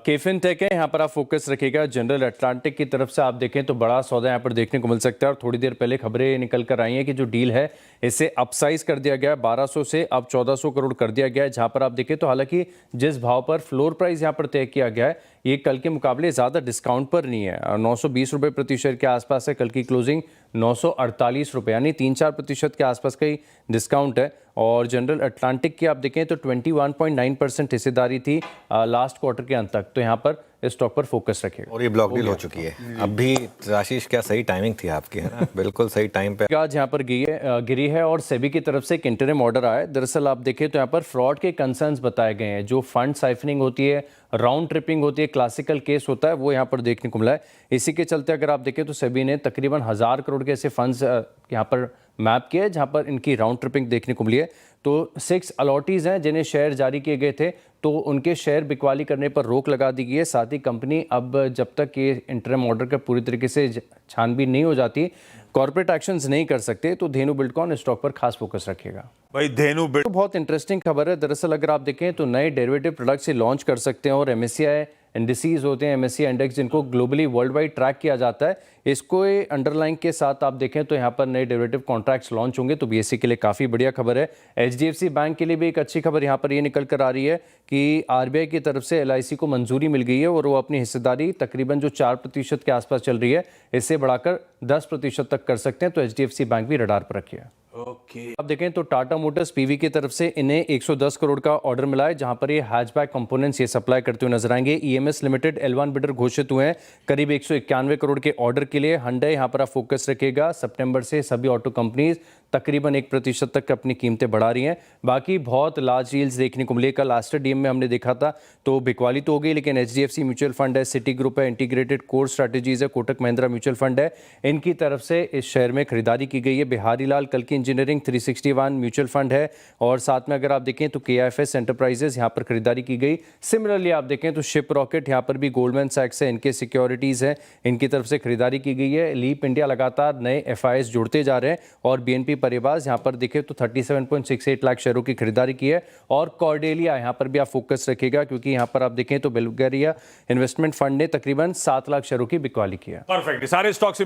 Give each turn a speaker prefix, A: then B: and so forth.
A: केफिन take है, यहाँ पर आप फोकस रखिएगा। जनरल अटलांटिक की तरफ से आप देखें तो बड़ा सौदा यहाँ पर देखने को मिल सकता है और थोड़ी देर पहले खबरें निकल कर आई हैं कि जो डील है इसे अपसाइज कर दिया गया, 1200 से अब 1400 करोड़ कर दिया गया है। जहाँ पर आप देखें तो हालांकि जिस भाव पर फ्लोर प्राइस यहाँ पर तय किया गया है ये कल के मुकाबले ज़्यादा डिस्काउंट पर नहीं है। 920 रुपये प्रति शेयर के आसपास है। कल की क्लोजिंग 948 रुपये, यानी 3-4% के आसपास का ही डिस्काउंट है। और जनरल अटलांटिक की आप देखें तो 21.9% हिस्सेदारी थी लास्ट क्वार्टर के अंत तक। तो यहाँ पर इस स्टॉक पर फोकस रखेगा।
B: और ये ब्लॉक डील हो चुकी है अब भी। आशीष, क्या सही टाइमिंग थी आपकी, है ना? बिल्कुल सही टाइम पे
A: आज यहाँ पर गिरी है और सेबी की तरफ से एक इंटरिम ऑर्डर आया है। दरअसल आप देखें तो यहाँ पर फ्रॉड के कंसर्न्स बताए गए हैं। जो फंड साइफनिंग होती है, राउंड ट्रिपिंग होती है, क्लासिकल केस होता है, वो यहाँ पर देखने को मिला है। इसी के चलते अगर आप देखें तो सेबी ने तकरीबन 1000 करोड़ के ऐसे फंड्स यहाँ पर मैप किए जहाँ पर इनकी राउंड ट्रिपिंग देखने को मिली है। तो 6 अलॉटीज हैं जिन्हें शेयर जारी किए गए थे, तो उनके शेयर बिकवाली करने पर रोक लगा दी गई है। साथ ही कंपनी अब जब तक ये इंटरिम ऑर्डर का पूरी तरीके से छानबीन नहीं हो जाती, कॉर्पोरेट एक्शंस नहीं कर सकते। तो धेनु बिल्डकॉन स्टॉक पर खास फोकस रखेगा।
C: भाई धेनु
A: तो बहुत इंटरेस्टिंग खबर है। दरअसल अगर आप देखें तो नए डेरिवेटिव प्रोडक्ट्स ये लॉन्च कर सकते हैं और एमएससीआई इंडिसेस होते हैं, एमएससीआई इंडेक्स, जिनको ग्लोबली वर्ल्ड वाइड ट्रैक किया जाता है, इसको अंडरलाइन के साथ आप देखें तो यहाँ पर नए डेरिवेटिव कॉन्ट्रैक्ट्स लॉन्च होंगे। तो बीएसई के लिए काफ़ी बढ़िया खबर है। एचडीएफसी बैंक के लिए भी एक अच्छी खबर यहाँ पर ये निकल कर आ रही है कि आरबीआई की तरफ से एलआईसी को मंजूरी मिल गई है और वो अपनी हिस्सेदारी तकरीबन जो 4% के आसपास चल रही है, इससे बढ़ाकर 10% तक कर सकते हैं। तो एचडीएफसी बैंक भी रडार पर रखिए। आप देखें तो टाटा मोटर्स पीवी की तरफ से इन्हें 110 करोड़ का ऑर्डर मिला है, जहां पर ये हैचबैक कंपोनेंट्स ये सप्लाई करते हुए नजर आएंगे। ईएमएस लिमिटेड L1 बिडर घोषित हुए हैं करीब 191 करोड़ के ऑर्डर के लिए। Hyundai यहां पर आप फोकस रखेगा। सितंबर से सभी ऑटो कंपनीज तकरीबन 1% तक अपनी कीमतें बढ़ा रही हैं। बाकी बहुत लार्ज डील्स देखने को मिले। कल आस्टर डीएम में हमने देखा था तो बिकवाली तो हो गई, लेकिन एचडीएफसी म्यूचुअल फंड है, सिटी ग्रुप है, इंटीग्रेटेड कोर स्ट्रैटेजीज है, कोटक महिंद्रा म्यूचुअल फंड है, इनकी तरफ से इस शेयर में खरीदारी की गई है। बिहारी लाल कल की इंजीनियरिंग 361 म्यूचुअल फंड है और साथ में अगर आप देखें तो केआईएफएस एंटरप्राइजेज यहाँ पर खरीदारी की गई। सिमिलरली आप देखें तो शिप रॉकेट यहाँ पर भी गोल्डमैन सैक्स है, इनके सिक्योरिटीज़ है, इनकी तरफ से खरीदारी की गई है। लीप इंडिया लगातार नए एफआईएस जुड़ते जा रहे हैं और बीएनपी पारिबास यहाँ पर देखें तो 37.68 लाख शेयरों की खरीदारी की है। और कॉर्डेलिया यहाँ पर भी आप फोकस रखिएगा क्योंकि यहाँ पर आप देखें तो बुल्गारिया इन्वेस्टमेंट फंड ने तकरीबन 7 लाख शेयरों की बिकवाली की है।
C: परफेक्ट, सारे स्टॉक्स